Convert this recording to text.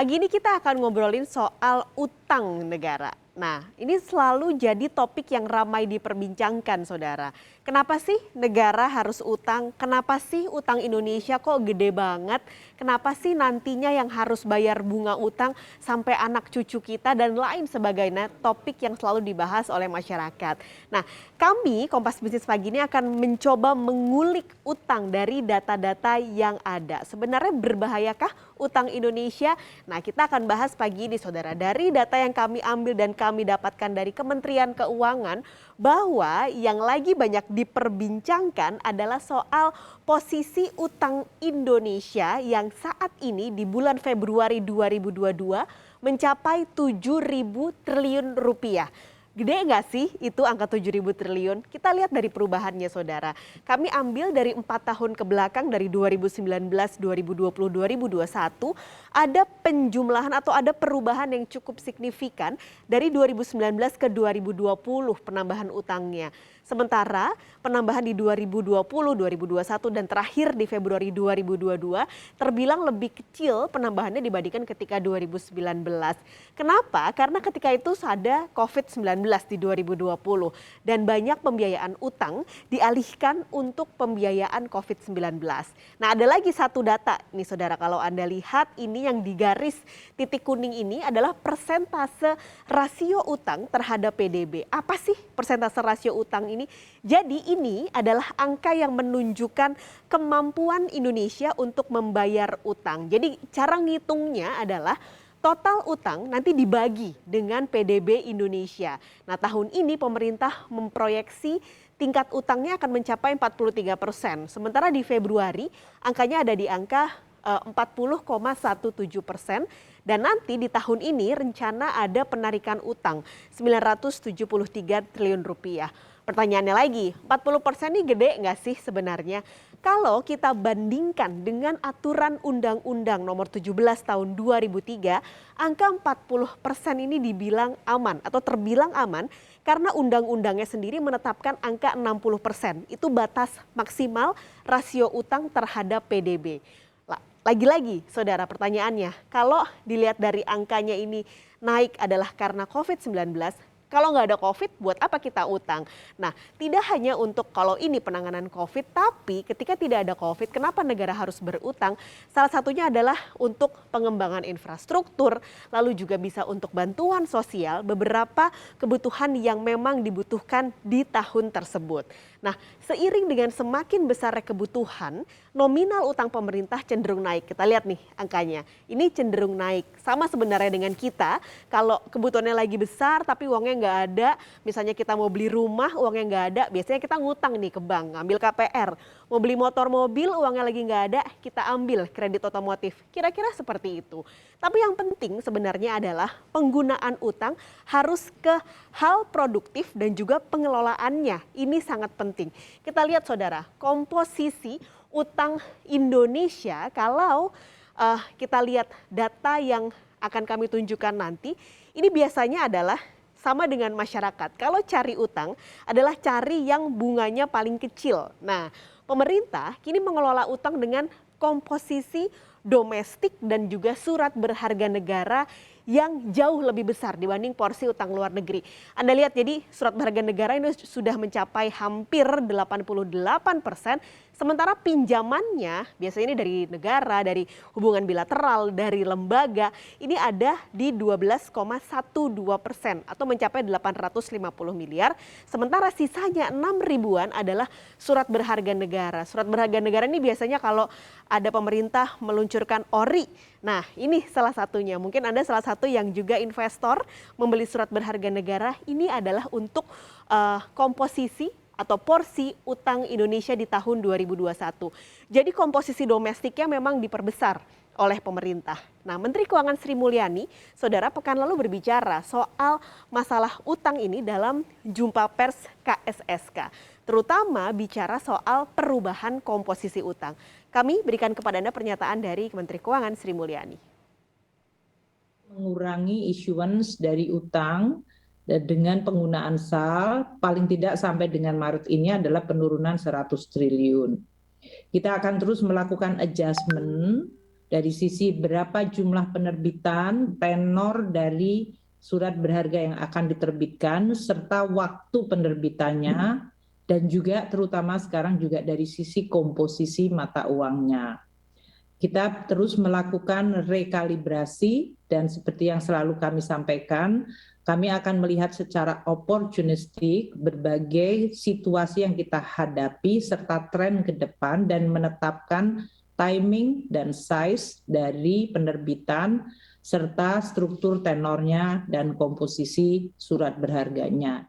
Pagi ini kita akan ngobrolin soal utang negara. Nah, ini selalu jadi topik yang ramai diperbincangkan, saudara. Kenapa sih negara harus utang? Kenapa sih utang Indonesia kok gede banget? Kenapa sih nantinya yang harus bayar bunga utang sampai anak cucu kita dan lain sebagainya? Topik yang selalu dibahas oleh masyarakat. Nah, kami Kompas Bisnis pagi ini akan mencoba mengulik utang dari data-data yang ada. Sebenarnya berbahayakah utang Indonesia? Nah, kita akan bahas pagi ini, saudara. Dari data yang kami ambil dan kami dapatkan dari Kementerian Keuangan, bahwa yang lagi banyak diperbincangkan adalah soal posisi utang Indonesia yang saat ini di bulan Februari 2022 mencapai 7.000 triliun rupiah. Gede nggak sih itu angka 7.000 triliun? Kita lihat dari perubahannya, saudara. Kami ambil dari 4 tahun ke belakang, dari 2019, 2020, 2021, ada penjumlahan atau ada perubahan yang cukup signifikan dari 2019 ke 2020 penambahan utangnya. Sementara penambahan di 2020, 2021 dan terakhir di Februari 2022 terbilang lebih kecil penambahannya dibandingkan ketika 2019. Kenapa? Karena ketika itu ada COVID-19 di 2020 dan banyak pembiayaan utang dialihkan untuk pembiayaan COVID-19. Nah, ada lagi satu data nih, saudara, kalau Anda lihat ini yang digaris titik kuning ini adalah persentase rasio utang terhadap PDB. Apa sih persentase rasio utang ini? Jadi ini adalah angka yang menunjukkan kemampuan Indonesia untuk membayar utang. Jadi cara ngitungnya adalah total utang nanti dibagi dengan PDB Indonesia. Nah, tahun ini pemerintah memproyeksi tingkat utangnya akan mencapai 43%. Sementara di Februari angkanya ada di angka 40,17%, dan nanti di tahun ini rencana ada penarikan utang 973 triliun rupiah. Pertanyaannya lagi, 40% ini gede nggak sih sebenarnya? Kalau kita bandingkan dengan aturan Undang-Undang nomor 17 tahun 2003, angka 40% ini dibilang aman atau terbilang aman karena undang-undangnya sendiri menetapkan angka 60%. Itu batas maksimal rasio utang terhadap PDB. Lagi-lagi, saudara, pertanyaannya, kalau dilihat dari angkanya ini naik adalah karena COVID-19, kalau nggak ada COVID, buat apa kita utang? Nah, tidak hanya untuk kalau ini penanganan COVID, tapi ketika tidak ada COVID, kenapa negara harus berutang? Salah satunya adalah untuk pengembangan infrastruktur, lalu juga bisa untuk bantuan sosial, beberapa kebutuhan yang memang dibutuhkan di tahun tersebut. Nah, seiring dengan semakin besar kebutuhan, nominal utang pemerintah cenderung naik. Kita lihat nih angkanya, ini cenderung naik. Sama sebenarnya dengan kita, kalau kebutuhannya lagi besar tapi uangnya nggak ada, misalnya kita mau beli rumah uangnya nggak ada, biasanya kita ngutang nih ke bank, ngambil KPR. Mau beli motor mobil uangnya lagi nggak ada, kita ambil kredit otomotif. Kira-kira seperti itu. Tapi yang penting sebenarnya adalah penggunaan utang harus ke hal produktif dan juga pengelolaannya. Ini sangat penting. Kita lihat, saudara, komposisi utang Indonesia kalau kita lihat data yang akan kami tunjukkan nanti, ini biasanya adalah sama dengan masyarakat. Kalau cari utang adalah cari yang bunganya paling kecil. Nah, pemerintah kini mengelola utang dengan komposisi domestik dan juga surat berharga negara yang jauh lebih besar dibanding porsi utang luar negeri. Anda lihat, jadi surat berharga negara ini sudah mencapai hampir 88%, sementara pinjamannya biasanya ini dari negara, dari hubungan bilateral, dari lembaga, ini ada di 12,12% atau mencapai 850 miliar, sementara sisanya 6 ribuan adalah surat berharga negara. Surat berharga negara ini biasanya kalau ada pemerintah meluncurkan ORI. Nah, ini salah satunya. Mungkin Anda salah satu yang juga investor membeli surat berharga negara. Ini adalah untuk komposisi atau porsi utang Indonesia di tahun 2021. Jadi komposisi domestiknya memang diperbesar oleh pemerintah. Nah, Menteri Keuangan Sri Mulyani, saudara, pekan lalu berbicara soal masalah utang ini dalam jumpa pers KSSK. Terutama bicara soal perubahan komposisi utang. Kami berikan kepada Anda pernyataan dari Menteri Keuangan Sri Mulyani. Mengurangi issuance dari utang dengan penggunaan SAL paling tidak sampai dengan Maret ini adalah penurunan 100 triliun. Kita akan terus melakukan adjustment dari sisi berapa jumlah penerbitan, tenor dari surat berharga yang akan diterbitkan, serta waktu penerbitannya, dan juga terutama sekarang juga dari sisi komposisi mata uangnya. Kita terus melakukan rekalibrasi dan seperti yang selalu kami sampaikan, kami akan melihat secara opportunistik berbagai situasi yang kita hadapi serta tren ke depan dan menetapkan timing dan size dari penerbitan serta struktur tenornya dan komposisi surat berharganya.